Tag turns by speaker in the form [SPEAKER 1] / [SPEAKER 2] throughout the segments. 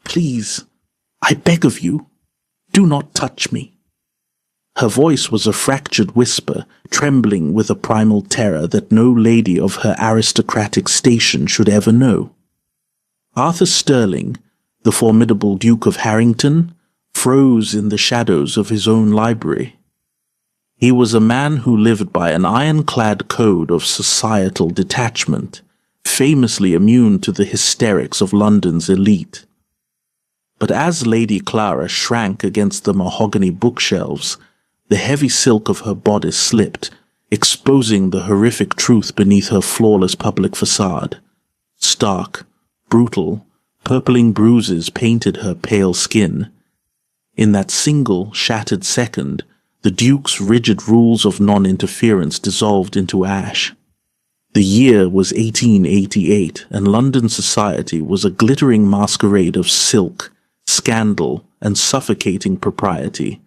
[SPEAKER 1] Please, I beg of you, do not touch me." Her voice was a fractured whisper, trembling with a primal terror that no lady of her aristocratic station should ever know. Arthur Sterling, the formidable Duke of Harrington, froze in the shadows of his own library. He was a man who lived by an ironclad code of societal detachment, famously immune to the hysterics of London's elite. But as Lady Clara shrank against the mahogany bookshelves, the heavy silk of her bodice slipped, exposing the horrific truth beneath her flawless public facade. Stark, brutal, purpling bruises painted her pale skin. In that single, shattered second, the Duke's rigid rules of non-interference dissolved into ash. The year was 1888, and London society was a glittering masquerade of silk, scandal, and suffocating propriety.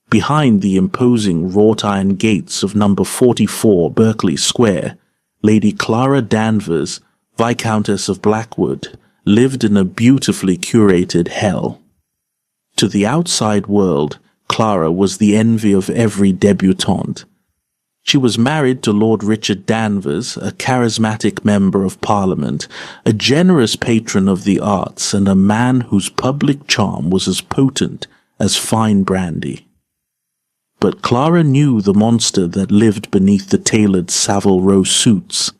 [SPEAKER 1] Behind the imposing wrought-iron gates of number 44 Berkeley Square, Lady Clara Danvers, Viscountess of Blackwood, lived in a beautifully curated hell. To the outside world, Clara was the envy of every debutante. She was married to Lord Richard Danvers, a charismatic member of Parliament, a generous patron of the arts, and a man whose public charm was as potent as fine brandy. But Clara knew the monster that lived beneath the tailored Savile Row suits.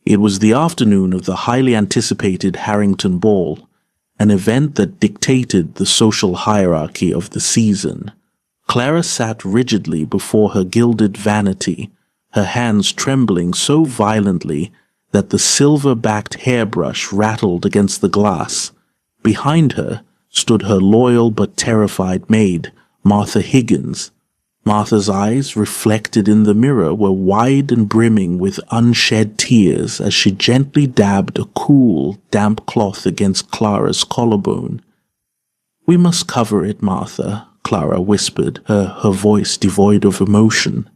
[SPEAKER 1] It was the afternoon of the highly anticipated Harrington Ball, an event that dictated the social hierarchy of the season. Clara sat rigidly before her gilded vanity, her hands trembling so violently that the silver-backed hairbrush rattled against the glass. Behind her stood her loyal but terrified maid, Martha Higgins. Martha's eyes, reflected in the mirror, were wide and brimming with unshed tears as she gently dabbed a cool, damp cloth against Clara's collarbone. "We must cover it, Martha," Clara whispered, her voice devoid of emotion.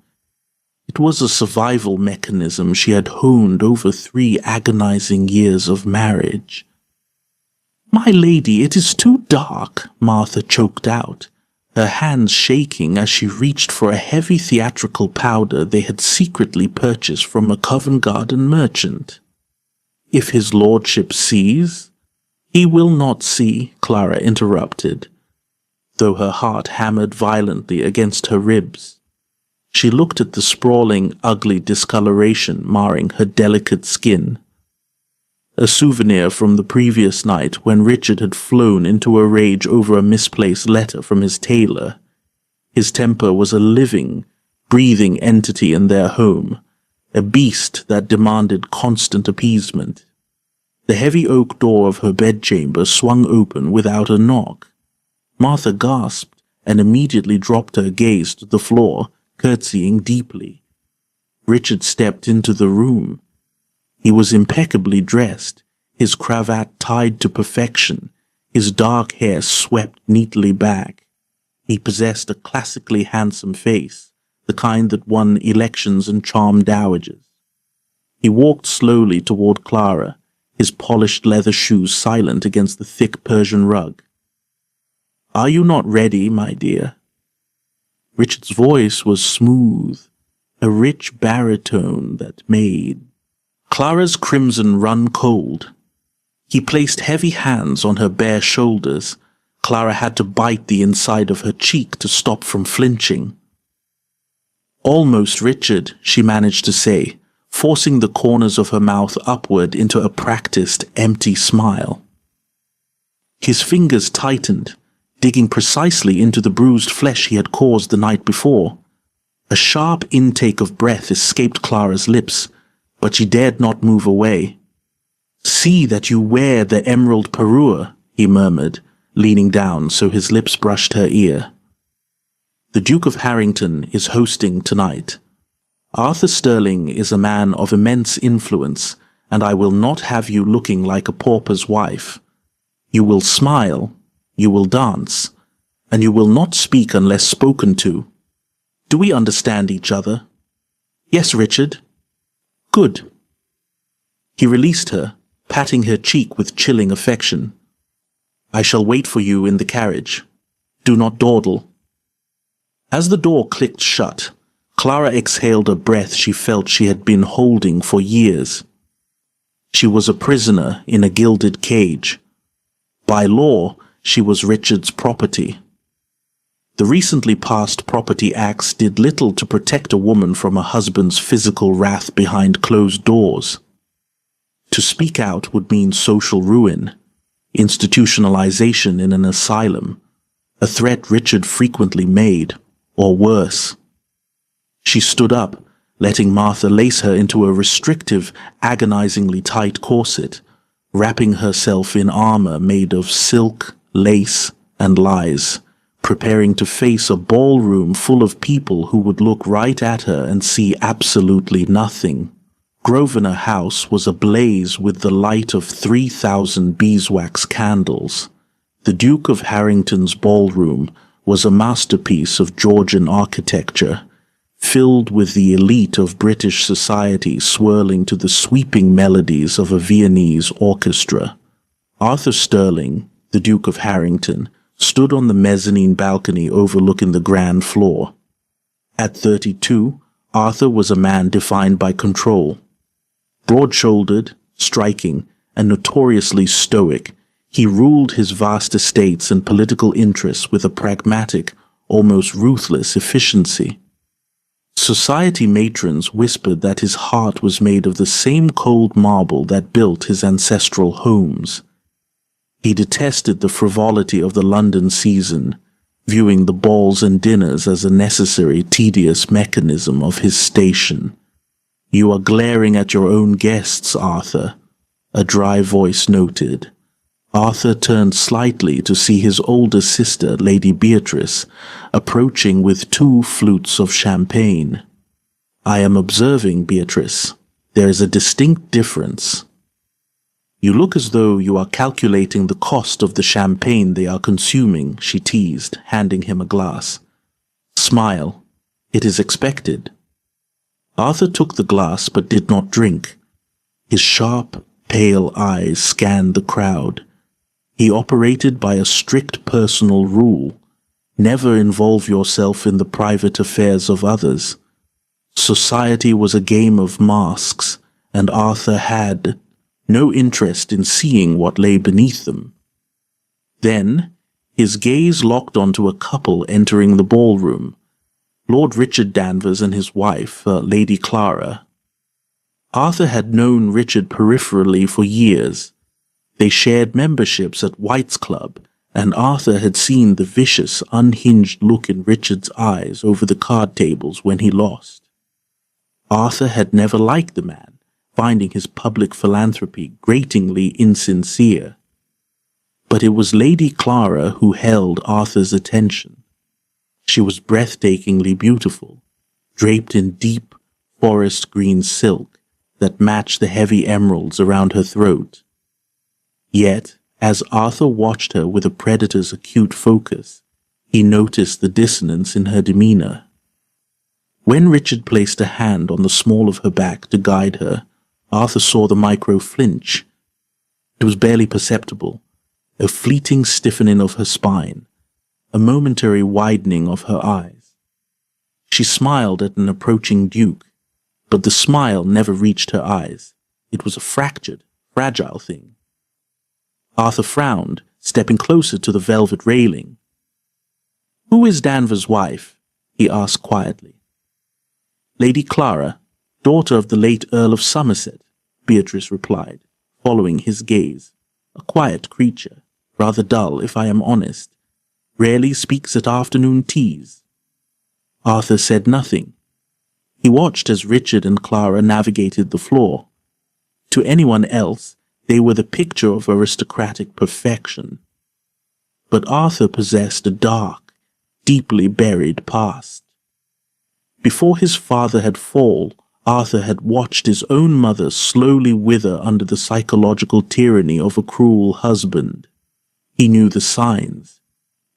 [SPEAKER 1] It was a survival mechanism she had honed over 3 agonizing years of marriage. "My lady, it is too dark," Martha choked out, her hands shaking as she reached for a heavy theatrical powder they had secretly purchased from a Covent Garden merchant. "If his lordship sees—" "He will not see," Clara interrupted, though her heart hammered violently against her ribs. She looked at the sprawling, ugly discoloration marring her delicate skin. A souvenir from the previous night when Richard had flown into a rage over a misplaced letter from his tailor. His temper was a living, breathing entity in their home, a beast that demanded constant appeasement. The heavy oak door of her bedchamber swung open without a knock. Martha gasped and immediately dropped her gaze to the floor, curtsying deeply. Richard stepped into the room. He was impeccably dressed, his cravat tied to perfection, his dark hair swept neatly back. He possessed a classically handsome face, the kind that won elections and charmed dowagers. He walked slowly toward Clara, his polished leather shoes silent against the thick Persian rug. "Are you not ready, my dear?" Richard's voice was smooth, a rich baritone that made Clara's crimson run cold. He placed heavy hands on her bare shoulders. Clara had to bite the inside of her cheek to stop from flinching. "Almost, Richard," she managed to say, forcing the corners of her mouth upward into a practiced, empty smile. His fingers tightened, digging precisely into the bruised flesh he had caused the night before. A sharp intake of breath escaped Clara's lips, but she dared not move away. "See that you wear the emerald parure," he murmured, leaning down so his lips brushed her ear. "The Duke of Harrington is hosting tonight. Arthur Sterling is a man of immense influence, and I will not have you looking like a pauper's wife. You will smile, you will dance, and you will not speak unless spoken to. Do we understand each other?" "Yes, Richard." "Good." He released her, patting her cheek with chilling affection. I shall wait for you in the carriage. Do not dawdle." As the door clicked shut, Clara exhaled a breath she felt she had been holding for years. She was a prisoner in a gilded cage. By law, she was Richard's property. The recently passed Property Acts did little to protect a woman from a husband's physical wrath behind closed doors. To speak out would mean social ruin, institutionalization in an asylum, a threat Richard frequently made, or worse. She stood up, letting Martha lace her into a restrictive, agonizingly tight corset, wrapping herself in armor made of silk, lace, and lies, preparing to face a ballroom full of people who would look right at her and see absolutely nothing. Grosvenor House was ablaze with the light of 3,000 beeswax candles. The Duke of Harrington's ballroom was a masterpiece of Georgian architecture, filled with the elite of British society swirling to the sweeping melodies of a Viennese orchestra. Arthur Sterling, the Duke of Harrington, stood on the mezzanine balcony overlooking the grand floor. At 32, Arthur was a man defined by control. Broad-shouldered, striking, and notoriously stoic, he ruled his vast estates and political interests with a pragmatic, almost ruthless efficiency. Society matrons whispered that his heart was made of the same cold marble that built his ancestral homes. He detested the frivolity of the London season, viewing the balls and dinners as a necessary, tedious mechanism of his station. "You are glaring at your own guests, Arthur," a dry voice noted. Arthur turned slightly to see his older sister, Lady Beatrice, approaching with 2 flutes of champagne. "I am observing, Beatrice. There is a distinct difference." "You look as though you are calculating the cost of the champagne they are consuming," she teased, handing him a glass. "Smile. It is expected." Arthur took the glass but did not drink. His sharp, pale eyes scanned the crowd. He operated by a strict personal rule: never involve yourself in the private affairs of others. Society was a game of masks, and Arthur had no interest in seeing what lay beneath them. Then, his gaze locked onto a couple entering the ballroom, Lord Richard Danvers and his wife, Lady Clara. Arthur had known Richard peripherally for years. They shared memberships at White's Club, and Arthur had seen the vicious, unhinged look in Richard's eyes over the card tables when he lost. Arthur had never liked the man, finding his public philanthropy gratingly insincere. But it was Lady Clara who held Arthur's attention. She was breathtakingly beautiful, draped in deep forest green silk that matched the heavy emeralds around her throat. Yet, as Arthur watched her with a predator's acute focus, he noticed the dissonance in her demeanor. When Richard placed a hand on the small of her back to guide her, Arthur saw the micro flinch. It was barely perceptible, a fleeting stiffening of her spine, a momentary widening of her eyes. She smiled at an approaching duke, but the smile never reached her eyes. It was a fractured, fragile thing. Arthur frowned, stepping closer to the velvet railing. "Who is Danvers' wife?" he asked quietly. "Lady Clara, daughter of the late Earl of Somerset," Beatrice replied, following his gaze. "A quiet creature, rather dull, if I am honest. Rarely speaks at afternoon teas." Arthur said nothing. He watched as Richard and Clara navigated the floor. To anyone else, they were the picture of aristocratic perfection. But Arthur possessed a dark, deeply buried past. Before his father had fallen, Arthur had watched his own mother slowly wither under the psychological tyranny of a cruel husband. He knew the signs.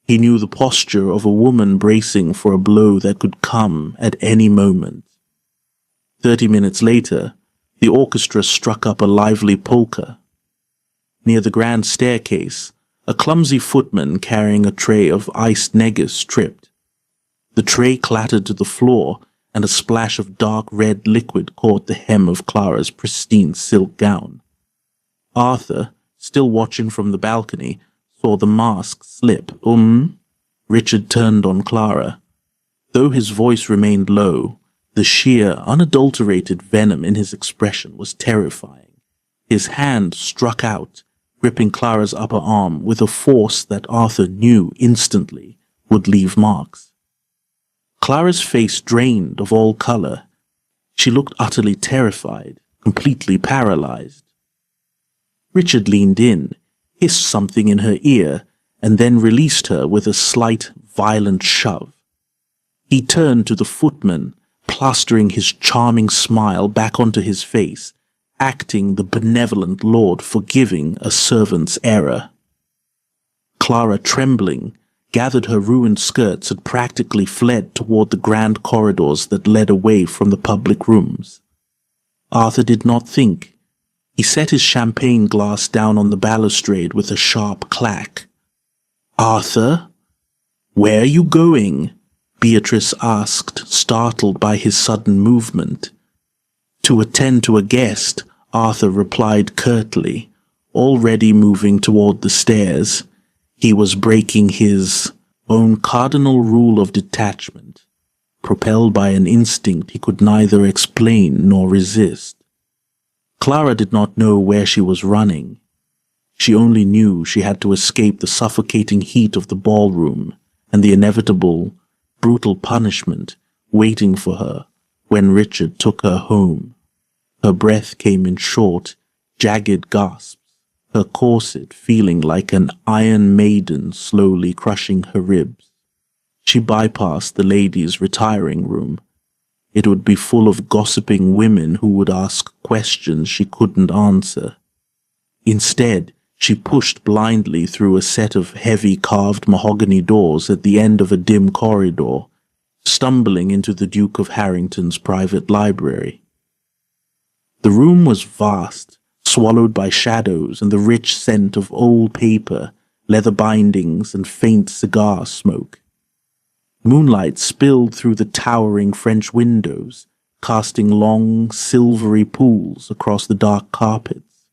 [SPEAKER 1] He knew the posture of a woman bracing for a blow that could come at any moment. 30 minutes later, the orchestra struck up a lively polka. Near the grand staircase, A clumsy footman carrying a tray of iced negus tripped. The tray clattered to the floor, and a splash of dark red liquid caught the hem of Clara's pristine silk gown. Arthur, still watching from the balcony, saw the mask slip. Richard turned on Clara. Though his voice remained low, the sheer, unadulterated venom in his expression was terrifying. His hand struck out, gripping Clara's upper arm with a force that Arthur knew instantly would leave marks. Clara's face drained of all color. She looked utterly terrified, completely paralyzed. Richard leaned in, hissed something in her ear, and then released her with a slight, violent shove. He turned to the footman, plastering his charming smile back onto his face, acting the benevolent lord forgiving a servant's error. Clara, trembling, gathered her ruined skirts and practically fled toward the grand corridors that led away from the public rooms. Arthur did not think. He set his champagne glass down on the balustrade with a sharp clack. "Arthur? Where are you going?" Beatrice asked, startled by his sudden movement. "To attend to a guest," Arthur replied curtly, already moving toward the stairs. He was breaking his own cardinal rule of detachment, propelled by an instinct he could neither explain nor resist. Clara did not know where she was running. She only knew she had to escape the suffocating heat of the ballroom and the inevitable, brutal punishment waiting for her when Richard took her home. Her breath came in short, jagged gasps, her corset feeling like an iron maiden slowly crushing her ribs. She bypassed the ladies' retiring room. It would be full of gossiping women who would ask questions she couldn't answer. Instead, she pushed blindly through a set of heavy carved mahogany doors at the end of a dim corridor, stumbling into the Duke of Harrington's private library. The room was vast, swallowed by shadows and the rich scent of old paper, leather bindings, and faint cigar smoke. Moonlight spilled through the towering French windows, casting long, silvery pools across the dark carpets.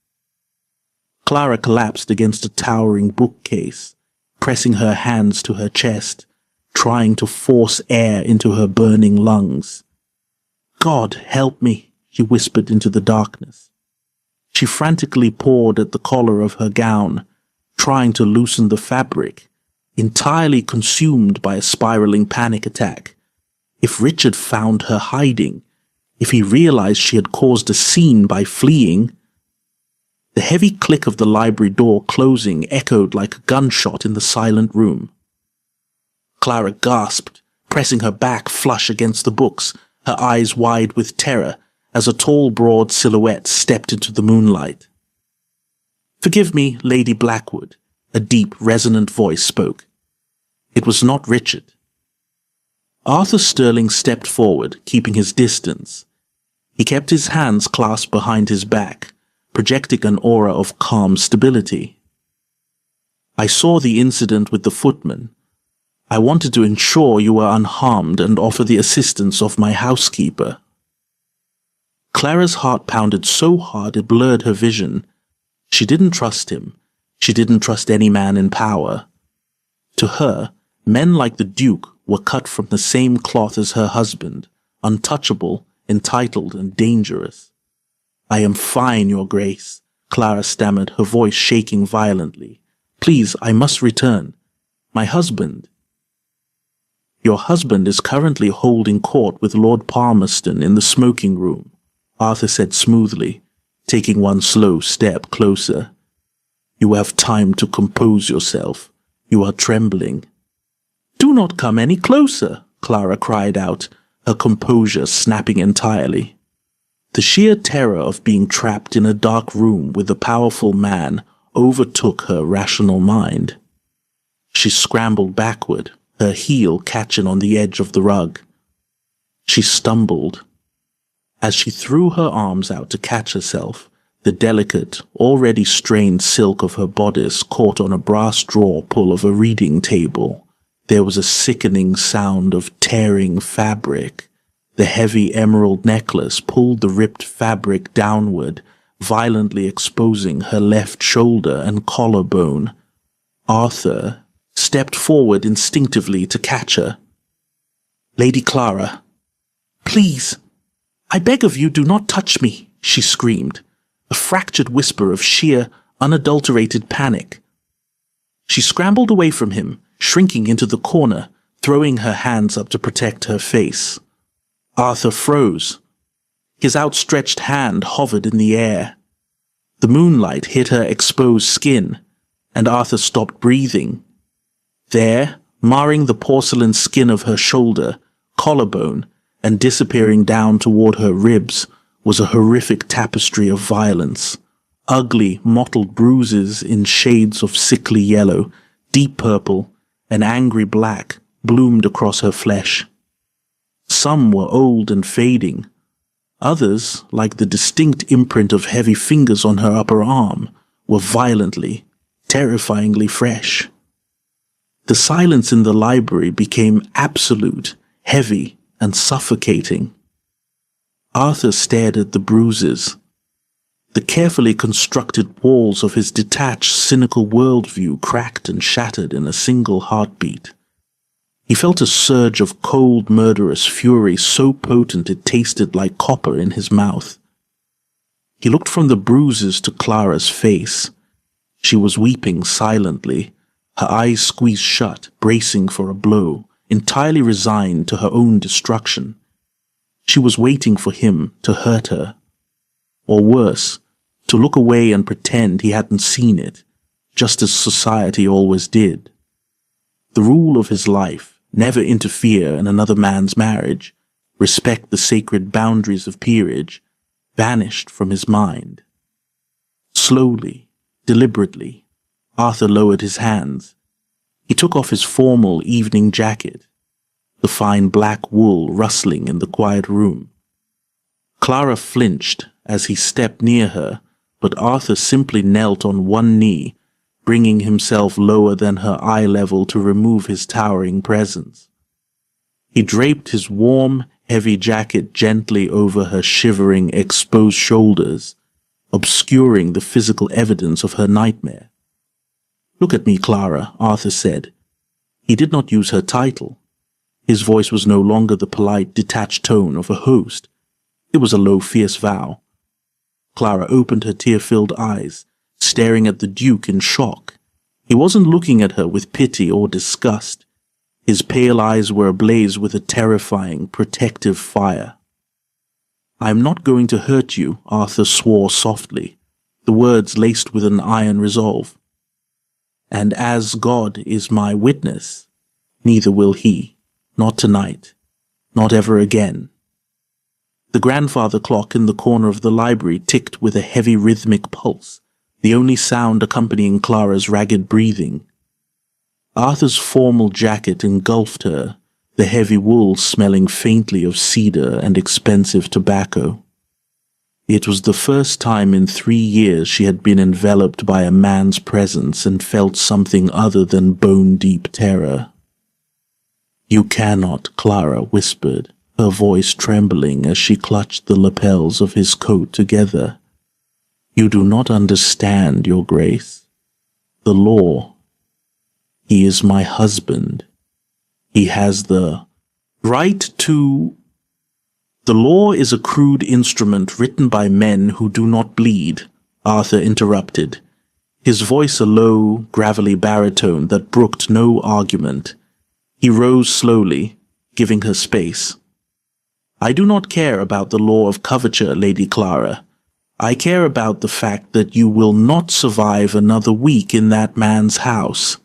[SPEAKER 1] Clara collapsed against a towering bookcase, pressing her hands to her chest, trying to force air into her burning lungs. "God, help me," she whispered into the darkness. She frantically pawed at the collar of her gown, trying to loosen the fabric, entirely consumed by a spiraling panic attack. If Richard found her hiding, if he realized she had caused a scene by fleeing. The heavy click of the library door closing echoed like a gunshot in the silent room. Clara gasped, pressing her back flush against the books, her eyes wide with terror, as a tall, broad silhouette stepped into the moonlight. "Forgive me, Lady Blackwood," a deep, resonant voice spoke. It was not Richard. Arthur Sterling stepped forward, keeping his distance. He kept his hands clasped behind his back, projecting an aura of calm stability. "I saw the incident with the footman. I wanted to ensure you were unharmed and offer the assistance of my housekeeper." Clara's heart pounded so hard it blurred her vision. She didn't trust him. She didn't trust any man in power. To her, men like the Duke were cut from the same cloth as her husband, untouchable, entitled, and dangerous. "I am fine, Your Grace," Clara stammered, her voice shaking violently. "Please, I must return. My husband—" "Your husband is currently holding court with Lord Palmerston in the smoking room," Arthur said smoothly, taking one slow step closer. "You have time to compose yourself. You are trembling." "Do not come any closer," Clara cried out, her composure snapping entirely. The sheer terror of being trapped in a dark room with a powerful man overtook her rational mind. She scrambled backward, her heel catching on the edge of the rug. She stumbled. As she threw her arms out to catch herself, The delicate, already strained silk of her bodice caught on a brass drawer pull of a reading table. There was a sickening sound of tearing fabric. The heavy emerald necklace pulled the ripped fabric downward, violently exposing her left shoulder and collarbone. Arthur stepped forward instinctively to catch her. "Lady Clara, please, I beg of you, do not touch me," she screamed, a fractured whisper of sheer, unadulterated panic. She scrambled away from him, shrinking into the corner, throwing her hands up to protect her face. Arthur froze. His outstretched hand hovered in the air. The moonlight hit her exposed skin, and Arthur stopped breathing. There, marring the porcelain skin of her shoulder, collarbone, and disappearing down toward her ribs, was a horrific tapestry of violence. Ugly, mottled bruises in shades of sickly yellow, deep purple, and angry black bloomed across her flesh. Some were old and fading. Others, like the distinct imprint of heavy fingers on her upper arm, were violently, terrifyingly fresh. The silence in the library became absolute, heavy, and suffocating. Arthur stared at the bruises. The carefully constructed walls of his detached, cynical worldview cracked and shattered in a single heartbeat. He felt a surge of cold, murderous fury so potent it tasted like copper in his mouth. He looked from the bruises to Clara's face. She was weeping silently, her eyes squeezed shut, bracing for a blow, entirely resigned to her own destruction. She was waiting for him to hurt her. Or worse, to look away and pretend he hadn't seen it, just as society always did. The rule of his life: never interfere in another man's marriage, respect the sacred boundaries of peerage, vanished from his mind. Slowly, deliberately, Arthur lowered his hands. He took off his formal evening jacket, the fine black wool rustling in the quiet room. Clara flinched as he stepped near her, but Arthur simply knelt on one knee, bringing himself lower than her eye level to remove his towering presence. He draped his warm, heavy jacket gently over her shivering, exposed shoulders, obscuring the physical evidence of her nightmare. "Look at me, Clara," Arthur said. He did not use her title. His voice was no longer the polite, detached tone of a host. It was a low, fierce vow. Clara opened her tear-filled eyes, staring at the Duke in shock. He wasn't looking at her with pity or disgust. His pale eyes were ablaze with a terrifying, protective fire. "I am not going to hurt you," Arthur swore softly, the words laced with an iron resolve. "And as God is my witness, neither will he, not tonight, not ever again." The grandfather clock in the corner of the library ticked with a heavy rhythmic pulse, the only sound accompanying Clara's ragged breathing. Arthur's formal jacket engulfed her, the heavy wool smelling faintly of cedar and expensive tobacco. It was the first time in 3 years she had been enveloped by a man's presence and felt something other than bone-deep terror. "You cannot," Clara whispered, her voice trembling as she clutched the lapels of his coat together. "You do not understand, Your Grace. The law. He is my husband. He has the right to—" "The law is a crude instrument written by men who do not bleed," Arthur interrupted, his voice a low, gravelly baritone that brooked no argument. He rose slowly, giving her space. "I do not care about the law of coverture, Lady Clara. I care about the fact that you will not survive another week in that man's house,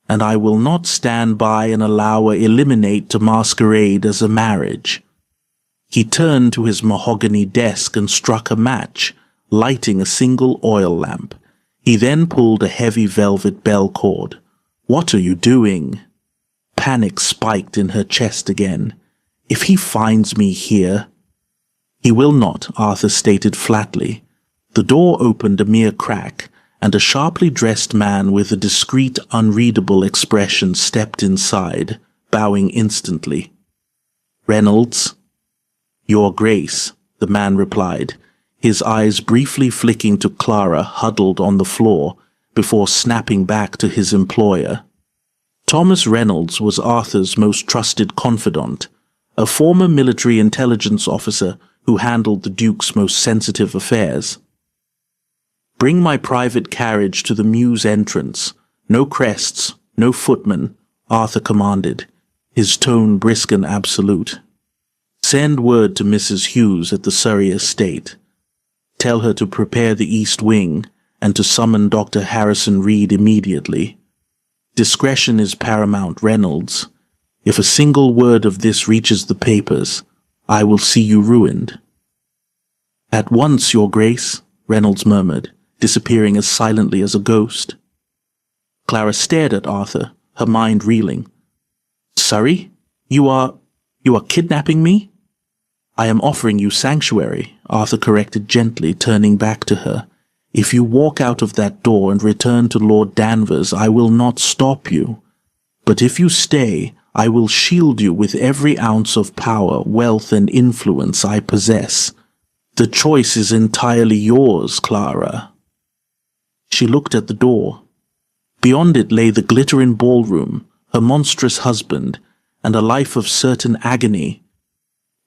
[SPEAKER 1] and I will not stand by and allow a eliminate to masquerade as a marriage." He turned to his mahogany desk and struck a match, lighting a single oil lamp. He then pulled a heavy velvet bell cord. "What are you doing?" Panic spiked in her chest again. "If he finds me here—" "He will not," Arthur stated flatly. The door opened a mere crack, and a sharply dressed man with a discreet, unreadable expression stepped inside, bowing instantly. "Reynolds?" "Your Grace," the man replied, his eyes briefly flicking to Clara huddled on the floor before snapping back to his employer. Thomas Reynolds was Arthur's most trusted confidant, a former military intelligence officer who handled the Duke's most sensitive affairs. "Bring my private carriage to the Mews entrance. No crests, no footmen," Arthur commanded, his tone brisk and absolute. "Send word to Mrs. Hughes at the Surrey estate. Tell her to prepare the East Wing and to summon Dr. Harrison Reed immediately. Discretion is paramount, Reynolds. If a single word of this reaches the papers, I will see you ruined." "At once, Your Grace," Reynolds murmured, disappearing as silently as a ghost. Clara stared at Arthur, her mind reeling. "Surrey? You are kidnapping me?" "I am offering you sanctuary," Arthur corrected gently, turning back to her. "If you walk out of that door and return to Lord Danvers, I will not stop you. But if you stay, I will shield you with every ounce of power, wealth, and influence I possess. The choice is entirely yours, Clara." She looked at the door. Beyond it lay the glittering ballroom, her monstrous husband, and a life of certain agony.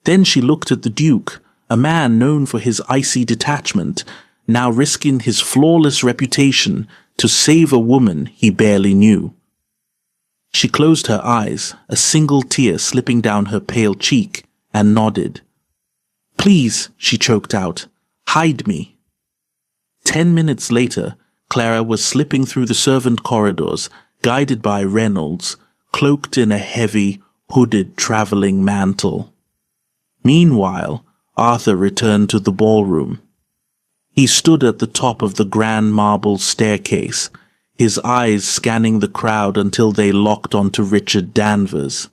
[SPEAKER 1] Then she looked at the Duke, a man known for his icy detachment, now risking his flawless reputation to save a woman he barely knew. She closed her eyes, a single tear slipping down her pale cheek, and nodded. "Please," she choked out, "hide me." 10 minutes later, Clara was slipping through the servant corridors, guided by Reynolds, cloaked in a heavy, hooded travelling mantle. Meanwhile, Arthur returned to the ballroom. He stood at the top of the grand marble staircase, his eyes scanning the crowd until they locked onto Richard Danvers.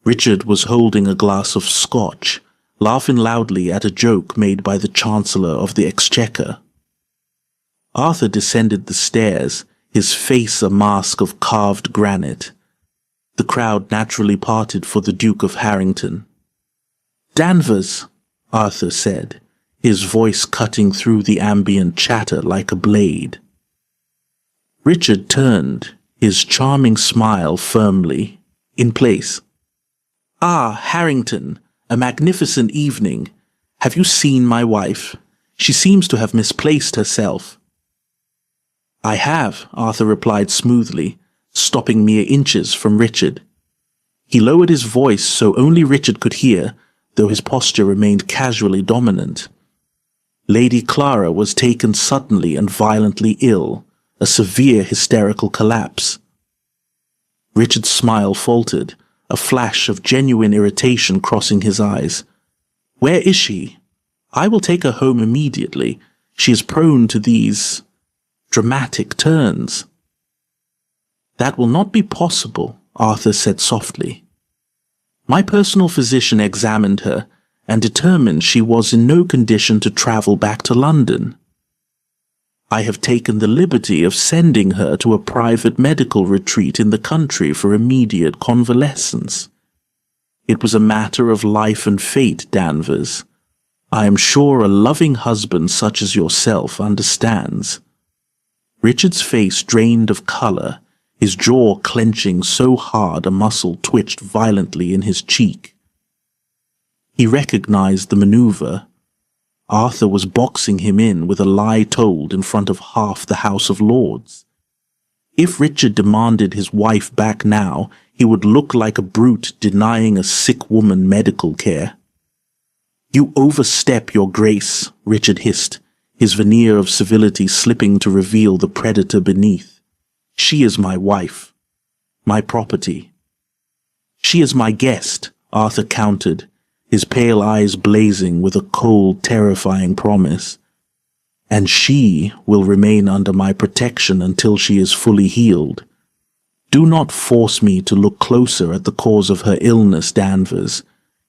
[SPEAKER 1] Richard was holding a glass of scotch, laughing loudly at a joke made by the Chancellor of the Exchequer. Arthur descended the stairs, his face a mask of carved granite. The crowd naturally parted for the Duke of Harrington. "Danvers," Arthur said, his voice cutting through the ambient chatter like a blade. Richard turned, his charming smile firmly in place. "Ah, Harrington, a magnificent evening. Have you seen my wife? She seems to have misplaced herself." "I have," Arthur replied smoothly, stopping mere inches from Richard. He lowered his voice so only Richard could hear, though his posture remained casually dominant. Lady Clara was taken suddenly and violently ill, a severe hysterical collapse. Richard's smile faltered, a flash of genuine irritation crossing his eyes. "Where is she? I will take her home immediately. She is prone to these dramatic turns." "That will not be possible," Arthur said softly. "My personal physician examined her and determined she was in no condition to travel back to London. I have taken the liberty of sending her to a private medical retreat in the country for immediate convalescence. It was a matter of life and fate, Danvers. I am sure a loving husband such as yourself understands." Richard's face drained of colour, his jaw clenching so hard a muscle twitched violently in his cheek. He recognized the maneuver. Arthur was boxing him in with a lie told in front of half the House of Lords. If Richard demanded his wife back now, he would look like a brute denying a sick woman medical care. "You overstep, Your Grace," Richard hissed, his veneer of civility slipping to reveal the predator beneath. "She is my wife, my property." "She is my guest," Arthur countered, his pale eyes blazing with a cold, terrifying promise. "And she will remain under my protection until she is fully healed. Do not force me to look closer at the cause of her illness, Danvers.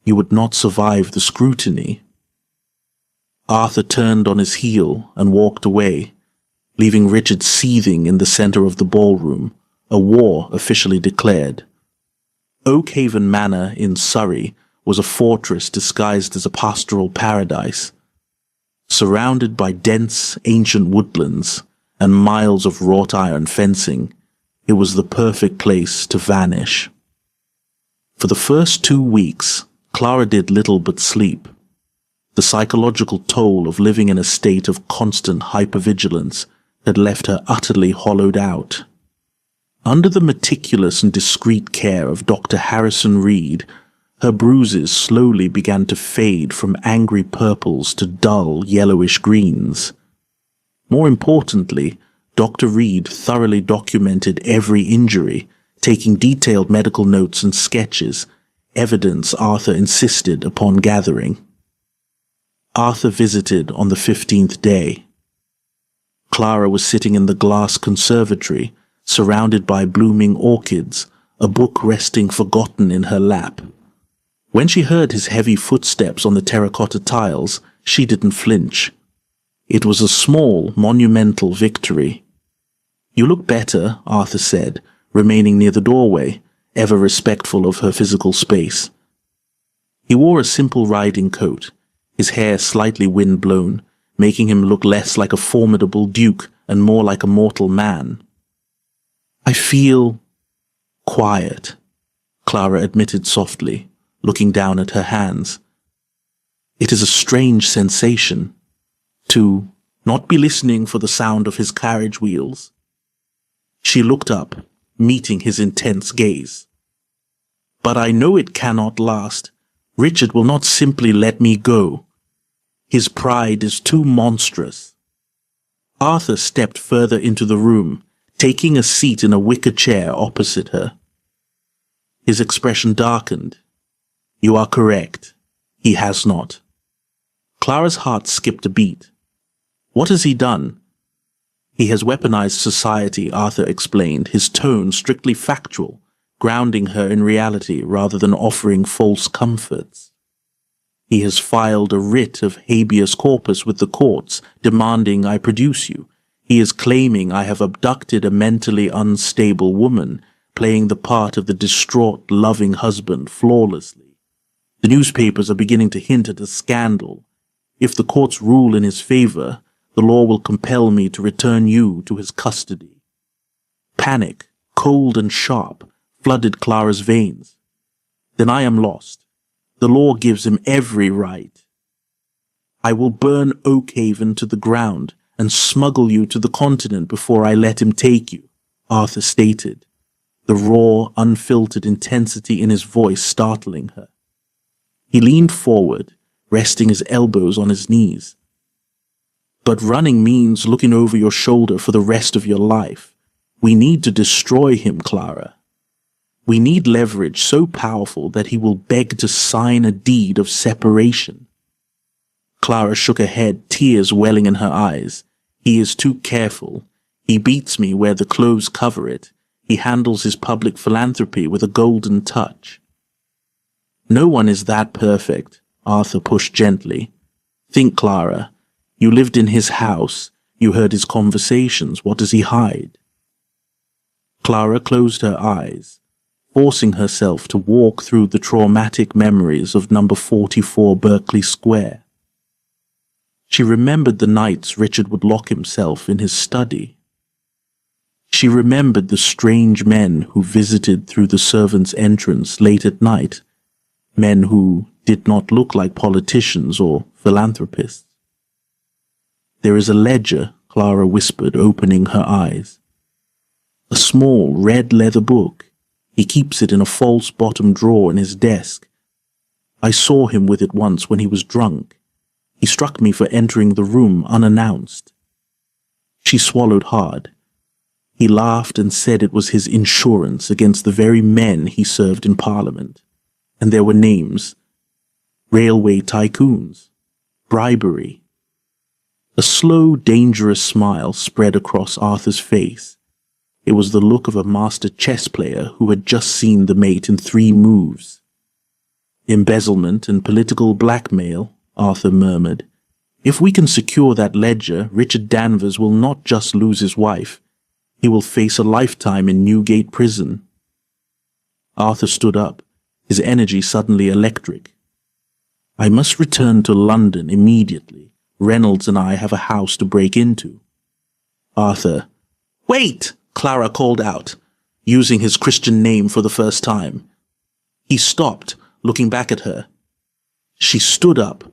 [SPEAKER 1] You would not survive the scrutiny." Arthur turned on his heel and walked away, leaving Richard seething in the center of the ballroom, a war officially declared. Oakhaven Manor in Surrey was a fortress disguised as a pastoral paradise. Surrounded by dense, ancient woodlands and miles of wrought iron fencing, it was the perfect place to vanish. For the first 2 weeks, Clara did little but sleep. The psychological toll of living in a state of constant hypervigilance had left her utterly hollowed out. Under the meticulous and discreet care of Dr. Harrison Reed, her bruises slowly began to fade from angry purples to dull yellowish greens. More importantly, Dr. Reed thoroughly documented every injury, taking detailed medical notes and sketches, evidence Arthur insisted upon gathering. Arthur visited on the 15th day. Clara was sitting in the glass conservatory, surrounded by blooming orchids, a book resting forgotten in her lap. When she heard his heavy footsteps on the terracotta tiles, she didn't flinch. It was a small, monumental victory. "You look better," Arthur said, remaining near the doorway, ever respectful of her physical space. He wore a simple riding coat, his hair slightly wind-blown, making him look less like a formidable duke and more like a mortal man. "I feel quiet," Clara admitted softly, looking down at her hands. "It is a strange sensation to not be listening for the sound of his carriage wheels." She looked up, meeting his intense gaze. "But I know it cannot last. Richard will not simply let me go. His pride is too monstrous." Arthur stepped further into the room, taking a seat in a wicker chair opposite her. His expression darkened. "You are correct. He has not." Clara's heart skipped a beat. "What has he done?" "He has weaponized society," Arthur explained, his tone strictly factual, grounding her in reality rather than offering false comforts. "He has filed a writ of habeas corpus with the courts, demanding I produce you. He is claiming I have abducted a mentally unstable woman, playing the part of the distraught, loving husband flawlessly. The newspapers are beginning to hint at a scandal. If the courts rule in his favor, the law will compel me to return you to his custody." Panic, cold and sharp, flooded Clara's veins. "Then I am lost. The law gives him every right. I will burn Oakhaven to the ground and smuggle you to the continent before I let him take you," Arthur stated, the raw, unfiltered intensity in his voice startling her. He leaned forward, resting his elbows on his knees. "But running means looking over your shoulder for the rest of your life. We need to destroy him, Clara. We need leverage so powerful that he will beg to sign a deed of separation." Clara shook her head, tears welling in her eyes. "He is too careful. He beats me where the clothes cover it. He handles his public philanthropy with a golden touch." "No one is that perfect," Arthur pushed gently. "Think, Clara. You lived in his house. You heard his conversations. What does he hide?" Clara closed her eyes, forcing herself to walk through the traumatic memories of number 44 Berkeley Square. She remembered the nights Richard would lock himself in his study. She remembered the strange men who visited through the servants' entrance late at night, men who did not look like politicians or philanthropists. "There is a ledger," Clara whispered, opening her eyes. "A small red leather book. He keeps it in a false bottom drawer in his desk. I saw him with it once when he was drunk. He struck me for entering the room unannounced." She swallowed hard. He laughed and said it was his insurance against the very men he served in Parliament. And there were names. Railway tycoons. Bribery. A slow, dangerous smile spread across Arthur's face. It was the look of a master chess player who had just seen the mate in 3 moves. "Embezzlement and political blackmail," Arthur murmured. If we can secure that ledger, Richard Danvers will not just lose his wife. He will face a lifetime in Newgate prison. Arthur stood up, his energy suddenly electric. I must return to London immediately. Reynolds and I have a house to break into. Arthur. Wait! Clara called out, using his Christian name for the first time. He stopped, looking back at her. She stood up,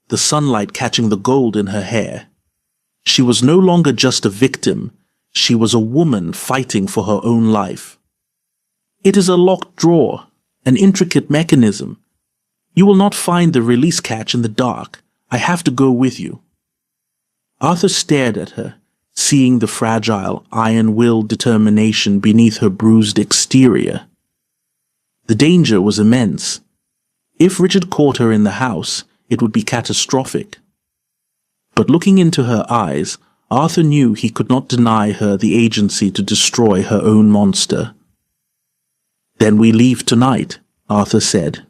[SPEAKER 1] the sunlight catching the gold in her hair. She was no longer just a victim. She was a woman fighting for her own life. It is a locked drawer, an intricate mechanism. You will not find the release catch in the dark. I have to go with you. Arthur stared at her, seeing the fragile, iron-willed determination beneath her bruised exterior. The danger was immense. If Richard caught her in the house, it would be catastrophic. But looking into her eyes, Arthur knew he could not deny her the agency to destroy her own monster. Then we leave tonight, Arthur said.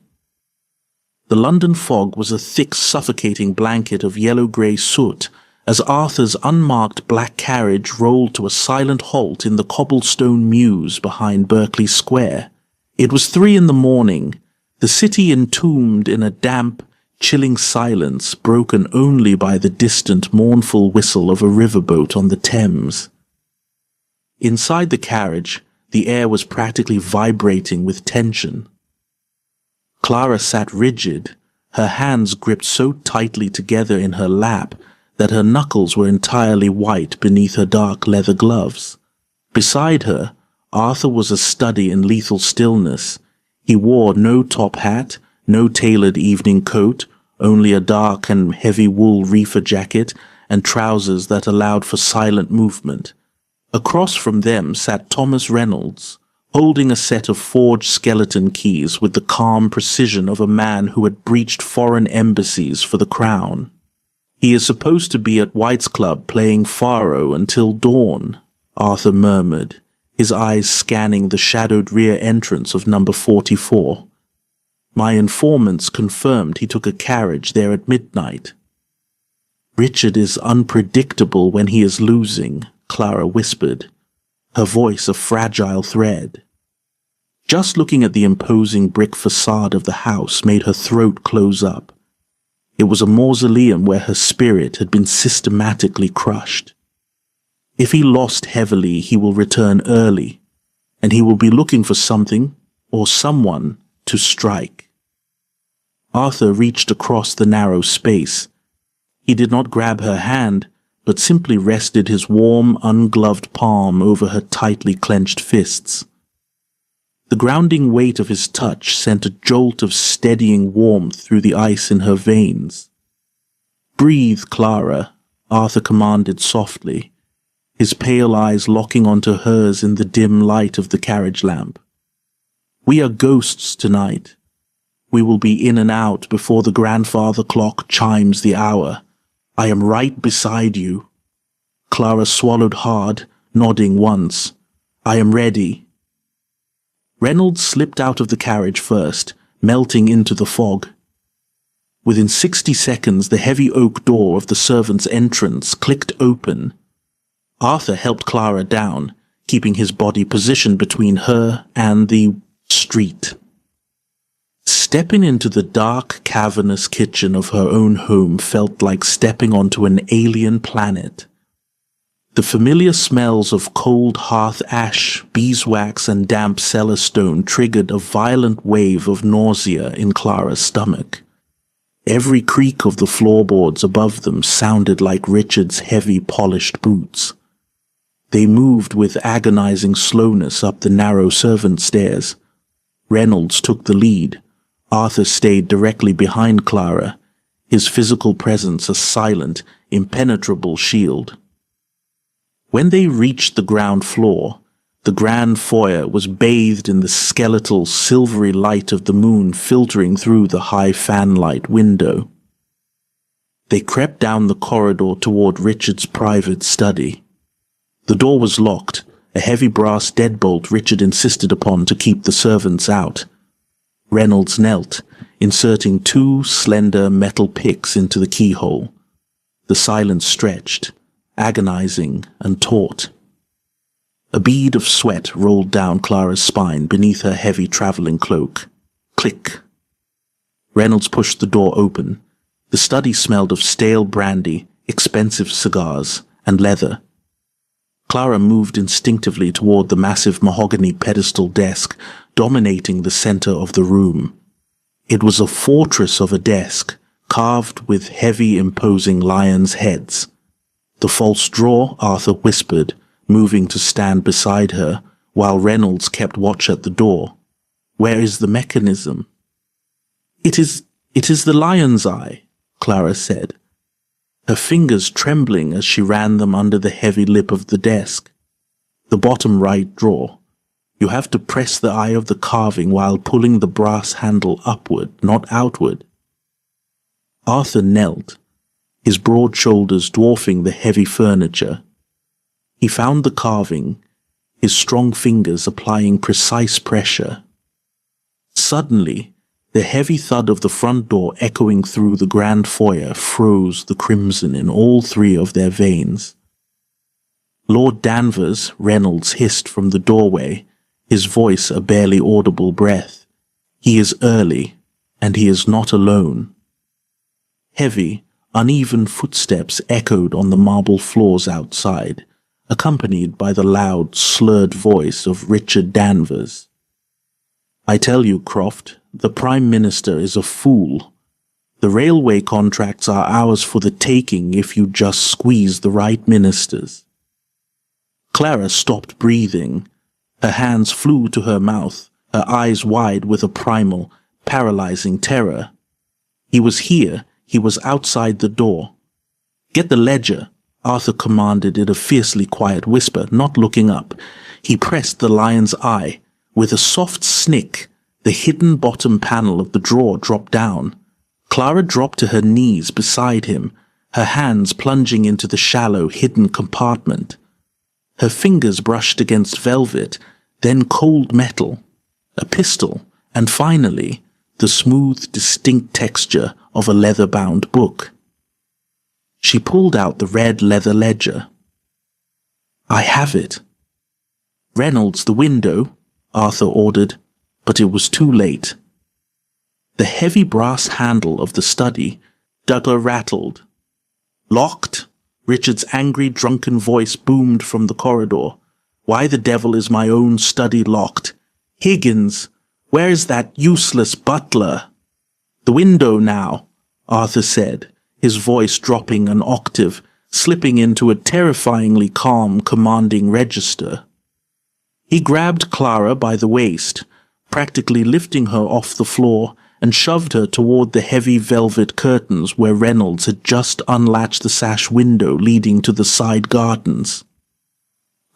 [SPEAKER 1] The London fog was a thick, suffocating blanket of yellow-grey soot as Arthur's unmarked black carriage rolled to a silent halt in the cobblestone mews behind Berkeley Square. It was 3 a.m, the city entombed in a damp, chilling silence broken only by the distant, mournful whistle of a riverboat on the Thames. Inside the carriage, the air was practically vibrating with tension. Clara sat rigid, her hands gripped so tightly together in her lap that her knuckles were entirely white beneath her dark leather gloves. Beside her, Arthur was a study in lethal stillness. He wore no top hat, no tailored evening coat, only a dark and heavy wool reefer jacket and trousers that allowed for silent movement. Across from them sat Thomas Reynolds, holding a set of forged skeleton keys with the calm precision of a man who had breached foreign embassies for the crown. He is supposed to be at White's Club playing faro until dawn, Arthur murmured, his eyes scanning the shadowed rear entrance of number 44. My informants confirmed he took a carriage there at midnight. Richard is unpredictable when he is losing, Clara whispered, her voice a fragile thread. Just looking at the imposing brick facade of the house made her throat close up. It was a mausoleum where her spirit had been systematically crushed. If he lost heavily, he will return early, and he will be looking for something or someone to strike. Arthur reached across the narrow space. He did not grab her hand, but simply rested his warm, ungloved palm over her tightly clenched fists. The grounding weight of his touch sent a jolt of steadying warmth through the ice in her veins. Breathe, Clara, Arthur commanded softly, his pale eyes locking onto hers in the dim light of the carriage lamp. We are ghosts tonight. We will be in and out before the grandfather clock chimes the hour. I am right beside you. Clara swallowed hard, nodding once. I am ready. Reynolds slipped out of the carriage first, melting into the fog. Within 60 seconds, the heavy oak door of the servants' entrance clicked open. Arthur helped Clara down, keeping his body positioned between her and the street. Stepping into the dark, cavernous kitchen of her own home felt like stepping onto an alien planet. The familiar smells of cold hearth ash, beeswax, and damp cellar stone triggered a violent wave of nausea in Clara's stomach. Every creak of the floorboards above them sounded like Richard's heavy, polished boots. They moved with agonizing slowness up the narrow servant stairs. Reynolds took the lead. Arthur stayed directly behind Clara, his physical presence a silent, impenetrable shield. When they reached the ground floor, the grand foyer was bathed in the skeletal, silvery light of the moon filtering through the high fanlight window. They crept down the corridor toward Richard's private study. The door was locked, a heavy brass deadbolt Richard insisted upon to keep the servants out. Reynolds knelt, inserting 2 slender metal picks into the keyhole. The silence stretched, agonizing and taut. A bead of sweat rolled down Clara's spine beneath her heavy traveling cloak. Click. Reynolds pushed the door open. The study smelled of stale brandy, expensive cigars, and leather. Clara moved instinctively toward the massive mahogany pedestal desk dominating the center of the room. It was a fortress of a desk, carved with heavy, imposing lions' heads. The false draw, Arthur whispered, moving to stand beside her, while Reynolds kept watch at the door. Where is the mechanism? It is the lion's eye, Clara said, her fingers trembling as she ran them under the heavy lip of the desk. The bottom right drawer. You have to press the eye of the carving while pulling the brass handle upward, not outward. Arthur knelt, his broad shoulders dwarfing the heavy furniture. He found the carving, his strong fingers applying precise pressure. Suddenly, the heavy thud of the front door echoing through the grand foyer froze the crimson in all three of their veins. Lord Danvers, Reynolds hissed from the doorway, his voice a barely audible breath. He is early, and he is not alone. Heavy, uneven footsteps echoed on the marble floors outside, accompanied by the loud, slurred voice of Richard Danvers. I tell you, Croft, the Prime Minister is a fool. The railway contracts are ours for the taking if you just squeeze the right ministers. Clara stopped breathing. Her hands flew to her mouth, her eyes wide with a primal, paralyzing terror. He was here. He was outside the door. Get the ledger, Arthur commanded in a fiercely quiet whisper, not looking up. He pressed the lion's eye. With a soft snick, the hidden bottom panel of the drawer dropped down. Clara dropped to her knees beside him, her hands plunging into the shallow, hidden compartment. Her fingers brushed against velvet, then cold metal, a pistol, and finally, the smooth, distinct texture of a leather-bound book. She pulled out the red leather ledger. I have it. Reynolds, the window, Arthur ordered, but it was too late. The heavy brass handle of the study, Douglas rattled. Locked? Richard's angry, drunken voice boomed from the corridor. Why the devil is my own study locked? Higgins, where is that useless butler? The window now, Arthur said, his voice dropping an octave, slipping into a terrifyingly calm, commanding register. He grabbed Clara by the waist, practically lifting her off the floor, and shoved her toward the heavy velvet curtains where Reynolds had just unlatched the sash window leading to the side gardens.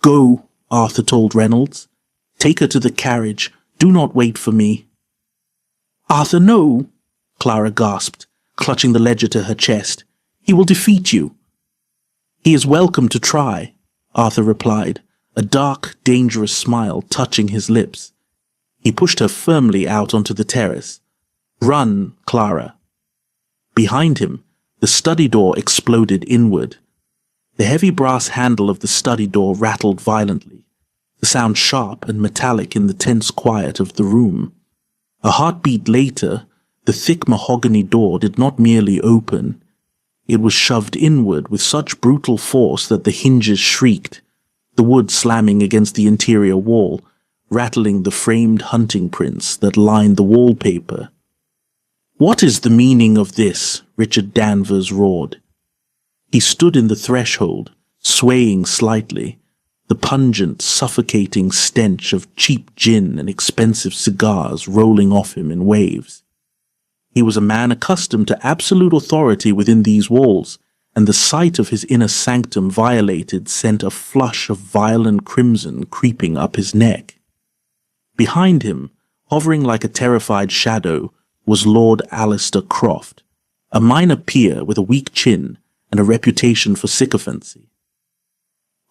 [SPEAKER 1] Go, Arthur told Reynolds. Take her to the carriage. Do not wait for me. Arthur, no, Clara gasped, clutching the ledger to her chest. He will defeat you. He is welcome to try, Arthur replied, a dark, dangerous smile touching his lips. He pushed her firmly out onto the terrace. Run, Clara. Behind him, the study door exploded inward. The heavy brass handle of the study door rattled violently, the sound sharp and metallic in the tense quiet of the room. A heartbeat later, the thick mahogany door did not merely open. It was shoved inward with such brutal force that the hinges shrieked, the wood slamming against the interior wall, rattling the framed hunting prints that lined the wallpaper. What is the meaning of this? Richard Danvers roared. He stood in the threshold, swaying slightly, the pungent, suffocating stench of cheap gin and expensive cigars rolling off him in waves. He was a man accustomed to absolute authority within these walls, and the sight of his inner sanctum violated sent a flush of violent crimson creeping up his neck. Behind him, hovering like a terrified shadow, was Lord Alistair Croft, a minor peer with a weak chin and a reputation for sycophancy.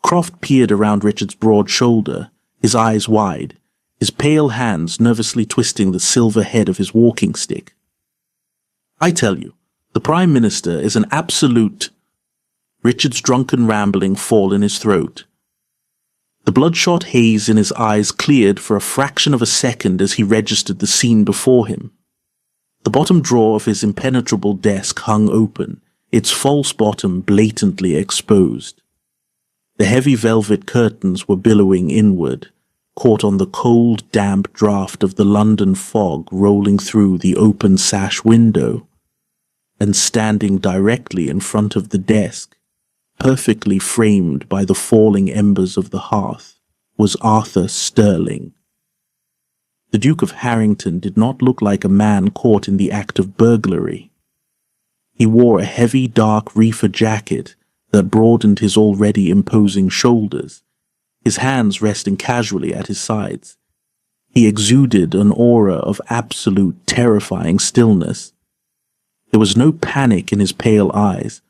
[SPEAKER 1] Croft peered around Richard's broad shoulder, his eyes wide, his pale hands nervously twisting the silver head of his walking stick. I tell you, the Prime Minister is an absolute... Richard's drunken rambling fall in his throat. The bloodshot haze in his eyes cleared for a fraction of a second as he registered the scene before him. The bottom drawer of his impenetrable desk hung open, its false bottom blatantly exposed. The heavy velvet curtains were billowing inward, caught on the cold, damp draught of the London fog rolling through the open sash window, and standing directly in front of the desk, perfectly framed by the falling embers of the hearth, was Arthur Sterling. The Duke of Harrington did not look like a man caught in the act of burglary. He wore a heavy, dark reefer jacket that broadened his already imposing shoulders, his hands resting casually at his sides. He exuded an aura of absolute, terrifying stillness. There was no panic in his pale eyes,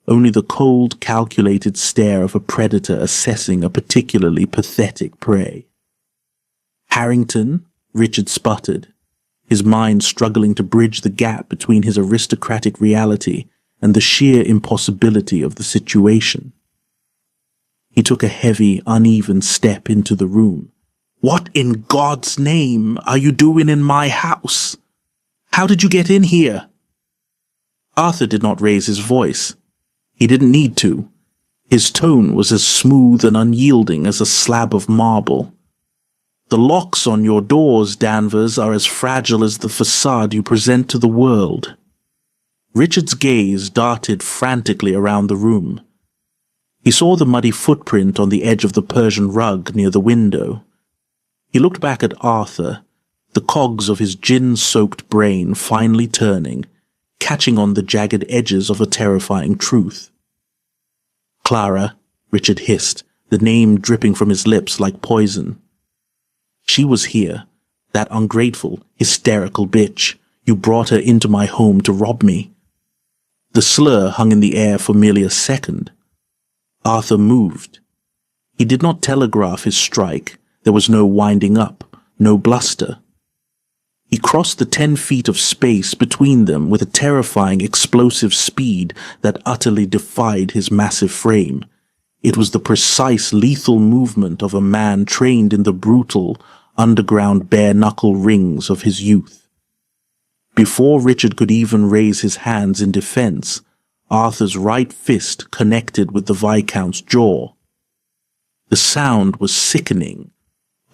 [SPEAKER 1] only the cold, calculated stare of a predator assessing a particularly pathetic prey. "Harrington?" Richard sputtered, his mind struggling to bridge the gap between his aristocratic reality and the sheer impossibility of the situation. He took a heavy, uneven step into the room. "What in God's name are you doing in my house? How did you get in here?" Arthur did not raise his voice. He didn't need to. His tone was as smooth and unyielding as a slab of marble. "The locks on your doors, Danvers, are as fragile as the facade you present to the world." Richard's gaze darted frantically around the room. He saw the muddy footprint on the edge of the Persian rug near the window. He looked back at Arthur, the cogs of his gin-soaked brain finally turning, catching on the jagged edges of a terrifying truth. "Clara," Richard hissed, the name dripping from his lips like poison. "She was here, that ungrateful, hysterical bitch. You brought her into my home to rob me." The slur hung in the air for merely a second. Arthur moved. He did not telegraph his strike. There was no winding up, no bluster. He crossed the 10 feet of space between them with a terrifying, explosive speed that utterly defied his massive frame. It was the precise, lethal movement of a man trained in the brutal, underground bare-knuckle rings of his youth. Before Richard could even raise his hands in defense, Arthur's right fist connected with the Viscount's jaw. The sound was sickening,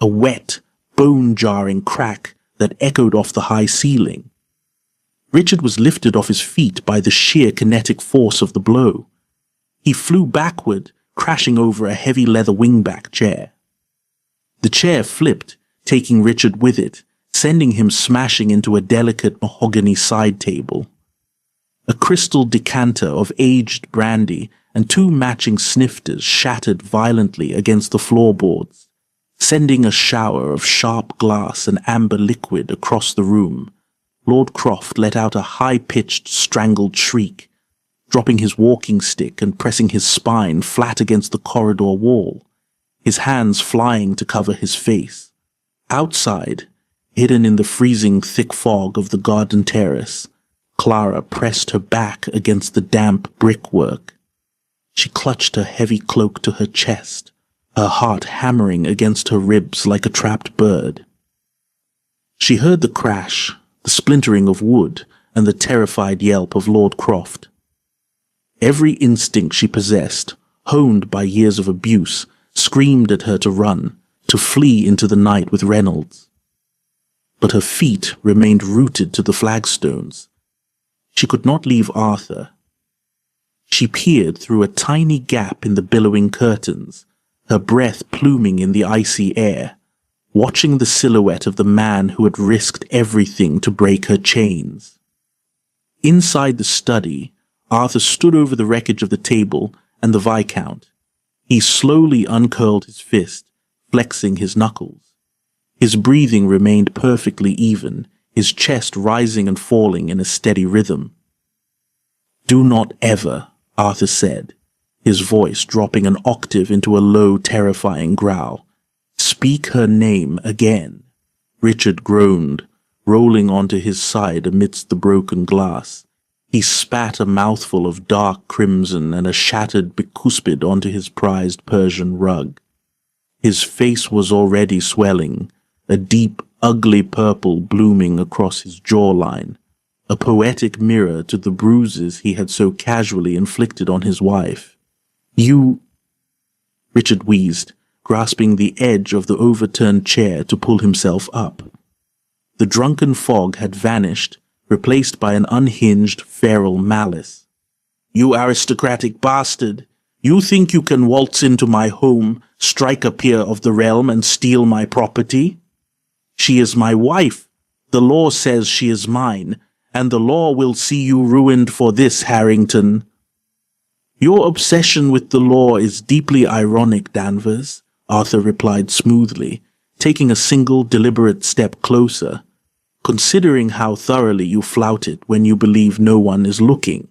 [SPEAKER 1] a wet, bone-jarring crack that echoed off the high ceiling. Richard was lifted off his feet by the sheer kinetic force of the blow. He flew backward, crashing over a heavy leather wingback chair. The chair flipped, taking Richard with it, sending him smashing into a delicate mahogany side table. A crystal decanter of aged brandy and 2 matching snifters shattered violently against the floorboards, sending a shower of sharp glass and amber liquid across the room. Lord Croft let out a high-pitched, strangled shriek, dropping his walking stick and pressing his spine flat against the corridor wall, his hands flying to cover his face. Outside, hidden in the freezing thick fog of the garden terrace, Clara pressed her back against the damp brickwork. She clutched her heavy cloak to her chest, her heart hammering against her ribs like a trapped bird. She heard the crash, the splintering of wood, and the terrified yelp of Lord Croft. Every instinct she possessed, honed by years of abuse, screamed at her to run, to flee into the night with Reynolds. But her feet remained rooted to the flagstones. She could not leave Arthur. She peered through a tiny gap in the billowing curtains, her breath pluming in the icy air, watching the silhouette of the man who had risked everything to break her chains. Inside the study, Arthur stood over the wreckage of the table and the Viscount. He slowly uncurled his fist, flexing his knuckles. His breathing remained perfectly even, his chest rising and falling in a steady rhythm. "Do not ever," Arthur said, his voice dropping an octave into a low, terrifying growl. "Speak her name again." Richard groaned, rolling onto his side amidst the broken glass. He spat a mouthful of dark crimson and a shattered bicuspid onto his prized Persian rug. His face was already swelling, a deep, ugly purple blooming across his jawline, a poetic mirror to the bruises he had so casually inflicted on his wife. "You—" Richard wheezed, grasping the edge of the overturned chair to pull himself up. The drunken fog had vanished, replaced by an unhinged, feral malice. "You aristocratic bastard! You think you can waltz into my home, strike a peer of the realm, and steal my property? She is my wife. The law says she is mine, and the law will see you ruined for this, Harrington." "Your obsession with the law is deeply ironic, Danvers," Arthur replied smoothly, taking a single deliberate step closer, "considering how thoroughly you flout it when you believe no one is looking."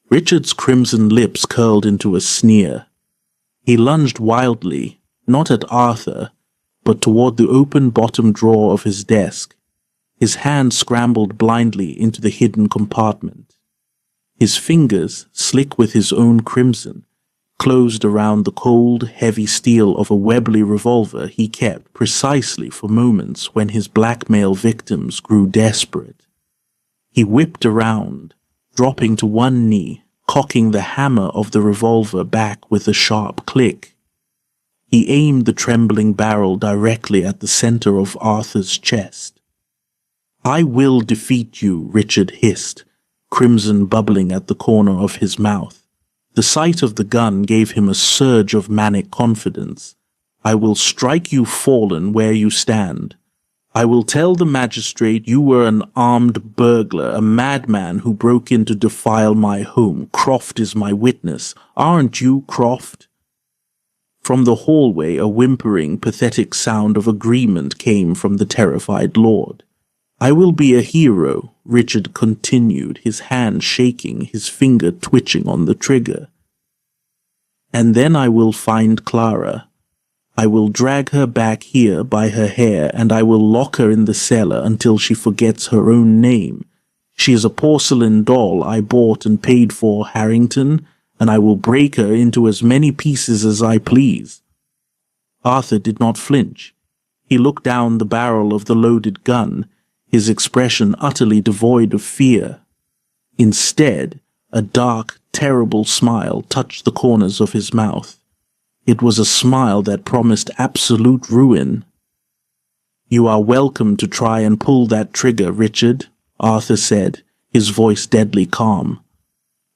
[SPEAKER 1] Richard's crimson lips curled into a sneer. He lunged wildly, not at Arthur, but toward the open bottom drawer of his desk. His hand scrambled blindly into the hidden compartment. His fingers, slick with his own crimson, closed around the cold, heavy steel of a Webley revolver he kept precisely for moments when his blackmail victims grew desperate. He whipped around, dropping to one knee, cocking the hammer of the revolver back with a sharp click. He aimed the trembling barrel directly at the center of Arthur's chest. "I will defeat you," Richard hissed, crimson bubbling at the corner of his mouth. The sight of the gun gave him a surge of manic confidence. "I will strike you fallen where you stand. I will tell the magistrate you were an armed burglar, a madman who broke in to defile my home. Croft is my witness. Aren't you, Croft?" From the hallway, a whimpering, pathetic sound of agreement came from the terrified lord. "I will be a hero," Richard continued, his hand shaking, his finger twitching on the trigger. "And then I will find Clara. I will drag her back here by her hair, and I will lock her in the cellar until she forgets her own name. She is a porcelain doll I bought and paid for, Harrington, and I will break her into as many pieces as I please." Arthur did not flinch. He looked down the barrel of the loaded gun, his expression utterly devoid of fear. Instead, a dark, terrible smile touched the corners of his mouth. It was a smile that promised absolute ruin. "You are welcome to try and pull that trigger, Richard," Arthur said, his voice deadly calm.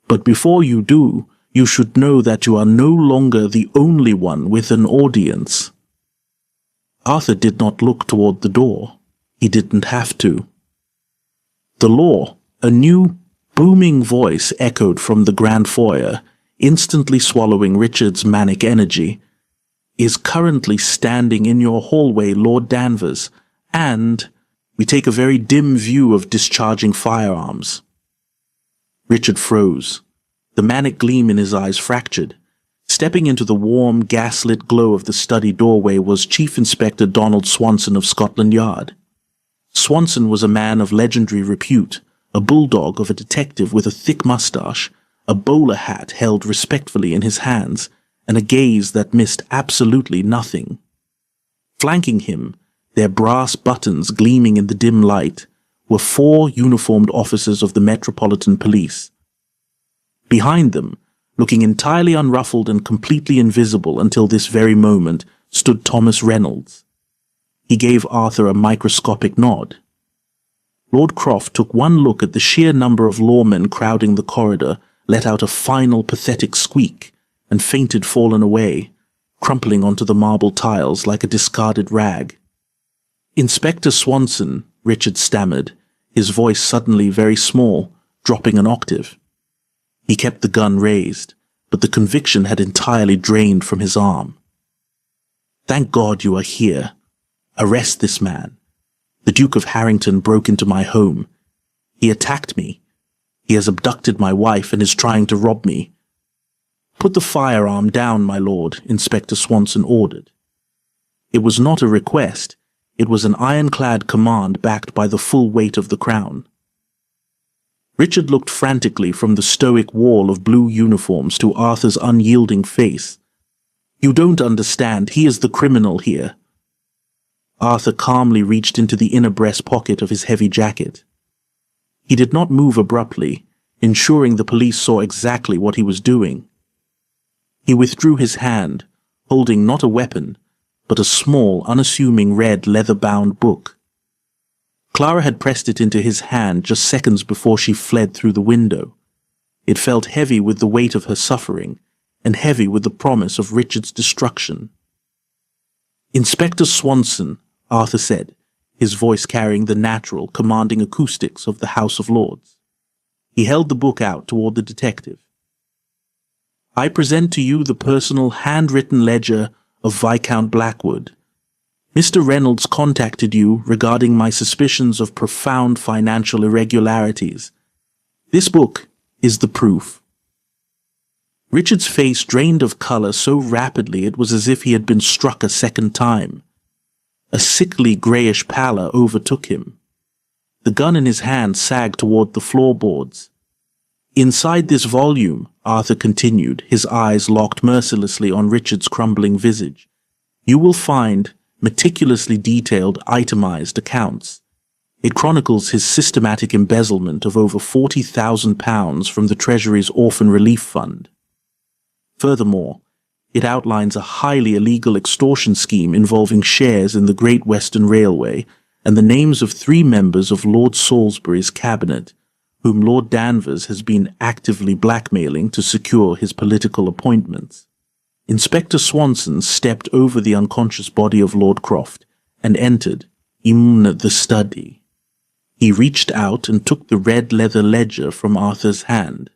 [SPEAKER 1] "But before you do, you should know that you are no longer the only one with an audience." Arthur did not look toward the door. He didn't have to. "The law," a new, booming voice echoed from the grand foyer, instantly swallowing Richard's manic energy, "is currently standing in your hallway, Lord Danvers, and we take a very dim view of discharging firearms." Richard froze. The manic gleam in his eyes fractured. Stepping into the warm, gaslit glow of the study doorway was Chief Inspector Donald Swanson of Scotland Yard. Swanson was a man of legendary repute, a bulldog of a detective with a thick mustache, a bowler hat held respectfully in his hands, and a gaze that missed absolutely nothing. Flanking him, their brass buttons gleaming in the dim light, were 4 uniformed officers of the Metropolitan Police. Behind them, looking entirely unruffled and completely invisible until this very moment, stood Thomas Reynolds. He gave Arthur a microscopic nod. Lord Croft took one look at the sheer number of lawmen crowding the corridor, let out a final pathetic squeak, and fainted fallen away, crumpling onto the marble tiles like a discarded rag. "Inspector Swanson," Richard stammered, his voice suddenly very small, dropping an octave. He kept the gun raised, but the conviction had entirely drained from his arm. "Thank God you are here. Arrest this man. The Duke of Harrington broke into my home. He attacked me. He has abducted my wife and is trying to rob me." "Put the firearm down, my lord," Inspector Swanson ordered. It was not a request. It was an ironclad command backed by the full weight of the crown. Richard looked frantically from the stoic wall of blue uniforms to Arthur's unyielding face. "You don't understand. He is the criminal here." Arthur calmly reached into the inner breast pocket of his heavy jacket. He did not move abruptly, ensuring the police saw exactly what he was doing. He withdrew his hand, holding not a weapon, but a small, unassuming red leather-bound book. Clara had pressed it into his hand just seconds before she fled through the window. It felt heavy with the weight of her suffering, and heavy with the promise of Richard's destruction. "Inspector Swanson," Arthur said, his voice carrying the natural, commanding acoustics of the House of Lords. He held the book out toward the detective. "I present to you the personal handwritten ledger of Viscount Blackwood. Mr. Reynolds contacted you regarding my suspicions of profound financial irregularities. This book is the proof." Richard's face drained of color so rapidly it was as if he had been struck a second time. A sickly grayish pallor overtook him. The gun in his hand sagged toward the floorboards. "Inside this volume," Arthur continued, his eyes locked mercilessly on Richard's crumbling visage, "you will find meticulously detailed, itemized accounts. It chronicles his systematic embezzlement of over £40,000 from the Treasury's Orphan Relief Fund. Furthermore, it outlines a highly illegal extortion scheme involving shares in the Great Western Railway and the names of 3 members of Lord Salisbury's cabinet, whom Lord Danvers has been actively blackmailing to secure his political appointments." Inspector Swanson stepped over the unconscious body of Lord Croft and entered the study. He reached out and took the red leather ledger from Arthur's hand.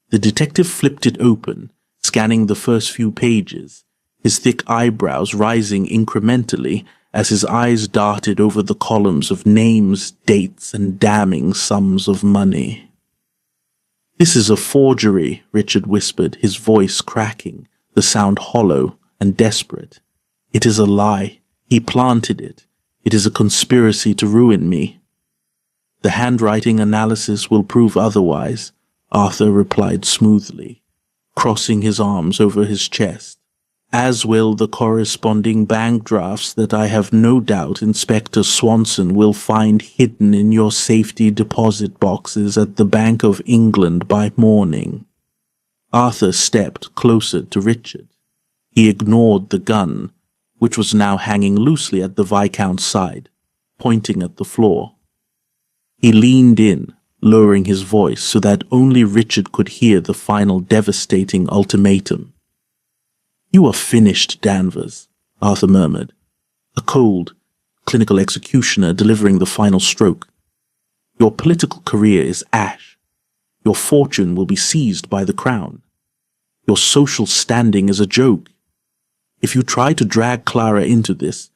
[SPEAKER 1] The detective flipped it open, scanning the first few pages, his thick eyebrows rising incrementally as his eyes darted over the columns of names, dates, and damning sums of money. "This is a forgery," Richard whispered, his voice cracking, the sound hollow and desperate. "It is a lie. He planted it. It is a conspiracy to ruin me." "The handwriting analysis will prove otherwise," Arthur replied smoothly, crossing his arms over his chest, "as will the corresponding bank drafts that I have no doubt Inspector Swanson will find hidden in your safety deposit boxes at the Bank of England by morning." Arthur stepped closer to Richard. He ignored the gun, which was now hanging loosely at the Viscount's side, pointing at the floor. He leaned in, lowering his voice so that only Richard could hear the final devastating ultimatum. "You are finished, Danvers," Arthur murmured, a cold, clinical executioner delivering the final stroke. "Your political career is ash. Your fortune will be seized by the crown. Your social standing is a joke. If you try to drag Clara into this,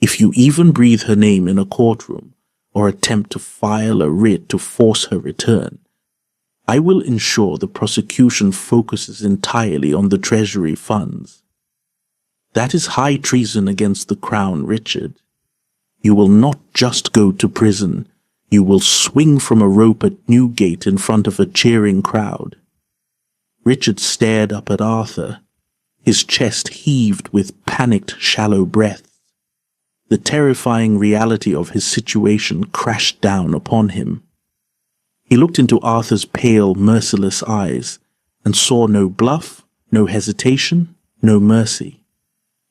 [SPEAKER 1] if you even breathe her name in a courtroom or attempt to file a writ to force her return, I will ensure the prosecution focuses entirely on the Treasury funds. That is high treason against the Crown, Richard. You will not just go to prison, you will swing from a rope at Newgate in front of a cheering crowd." Richard stared up at Arthur. His chest heaved with panicked, shallow breaths. The terrifying reality of his situation crashed down upon him. He looked into Arthur's pale, merciless eyes and saw no bluff, no hesitation, no mercy.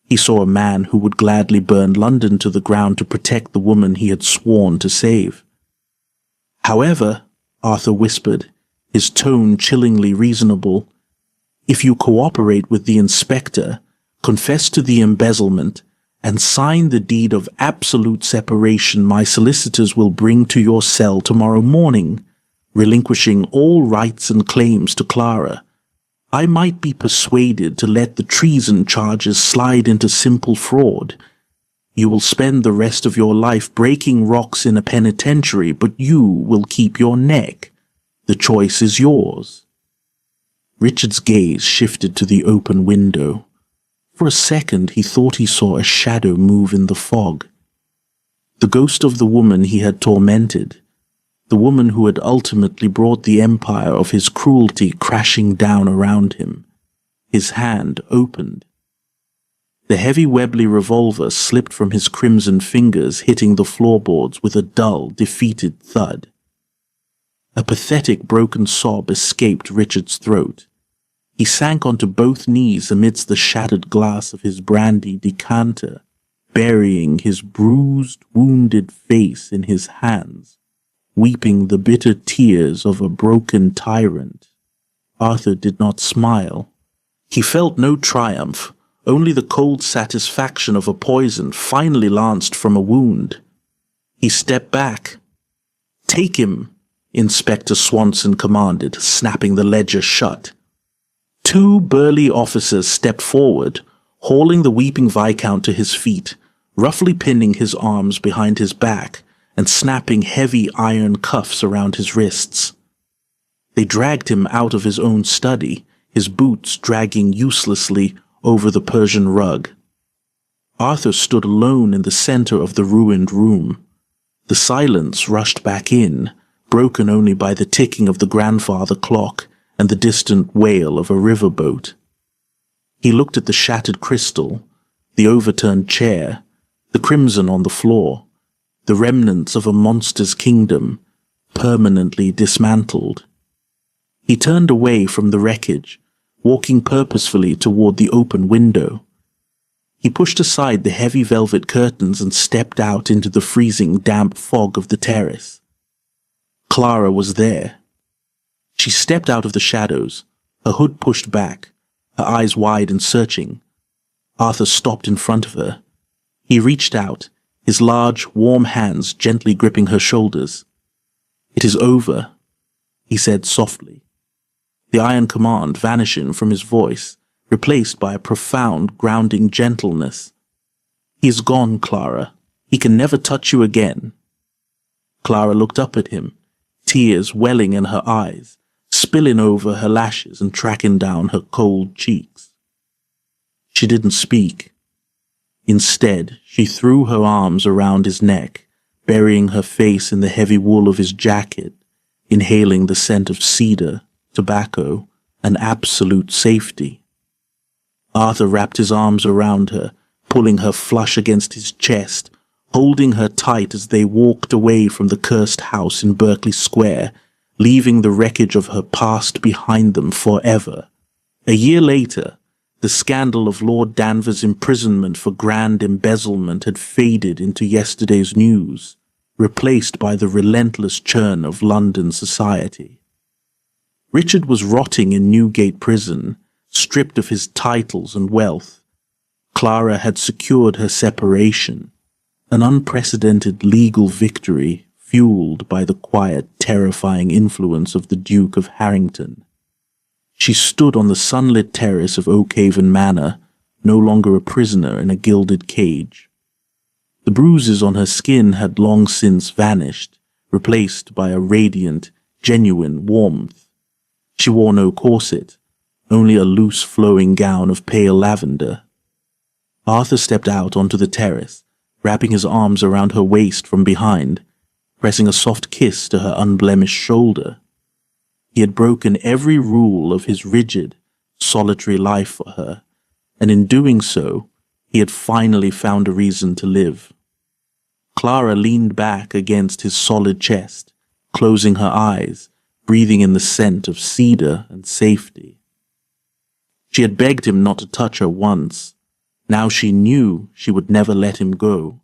[SPEAKER 1] He saw a man who would gladly burn London to the ground to protect the woman he had sworn to save. "However," Arthur whispered, his tone chillingly reasonable, "if you cooperate with the inspector, confess to the embezzlement, and sign the deed of absolute separation my solicitors will bring to your cell tomorrow morning, relinquishing all rights and claims to Clara, I might be persuaded to let the treason charges slide into simple fraud. You will spend the rest of your life breaking rocks in a penitentiary, but you will keep your neck. The choice is yours." Richard's gaze shifted to the open window. For a second he thought he saw a shadow move in the fog. The ghost of the woman he had tormented, the woman who had ultimately brought the empire of his cruelty crashing down around him. His hand opened. The heavy Webley revolver slipped from his crimson fingers, hitting the floorboards with a dull, defeated thud. A pathetic broken sob escaped Richard's throat. He sank onto both knees amidst the shattered glass of his brandy decanter, burying his bruised, wounded face in his hands, weeping the bitter tears of a broken tyrant. Arthur did not smile. He felt no triumph, only the cold satisfaction of a poison finally lanced from a wound. He stepped back. "Take him," Inspector Swanson commanded, snapping the ledger shut. Two burly officers stepped forward, hauling the weeping Viscount to his feet, roughly pinning his arms behind his back and snapping heavy iron cuffs around his wrists. They dragged him out of his own study, his boots dragging uselessly over the Persian rug. Arthur stood alone in the center of the ruined room. The silence rushed back in, broken only by the ticking of the grandfather clock and the distant wail of a riverboat. He looked at the shattered crystal, the overturned chair, the crimson on the floor, the remnants of a monster's kingdom, permanently dismantled. He turned away from the wreckage, walking purposefully toward the open window. He pushed aside the heavy velvet curtains and stepped out into the freezing, damp fog of the terrace. Clara was there. She stepped out of the shadows, her hood pushed back, her eyes wide and searching. Arthur stopped in front of her. He reached out, his large, warm hands gently gripping her shoulders. "It is over," he said softly, the iron command vanishing from his voice, replaced by a profound, grounding gentleness. "He is gone, Clara. He can never touch you again." Clara looked up at him, tears welling in her eyes, spilling over her lashes and tracking down her cold cheeks. She didn't speak. Instead, she threw her arms around his neck, burying her face in the heavy wool of his jacket, inhaling the scent of cedar, tobacco, and absolute safety. Arthur wrapped his arms around her, pulling her flush against his chest, holding her tight as they walked away from the cursed house in Berkeley Square, leaving the wreckage of her past behind them forever. A year later, the scandal of Lord Danvers' imprisonment for grand embezzlement had faded into yesterday's news, replaced by the relentless churn of London society. Richard was rotting in Newgate Prison, stripped of his titles and wealth. Clara had secured her separation, an unprecedented legal victory fueled by the quiet, terrifying influence of the Duke of Harrington. She stood on the sunlit terrace of Oakhaven Manor, no longer a prisoner in a gilded cage. The bruises on her skin had long since vanished, replaced by a radiant, genuine warmth. She wore no corset, only a loose flowing gown of pale lavender. Arthur stepped out onto the terrace, wrapping his arms around her waist from behind, pressing a soft kiss to her unblemished shoulder. He had broken every rule of his rigid, solitary life for her, and in doing so, he had finally found a reason to live. Clara leaned back against his solid chest, closing her eyes, breathing in the scent of cedar and safety. She had begged him not to touch her once. Now she knew she would never let him go.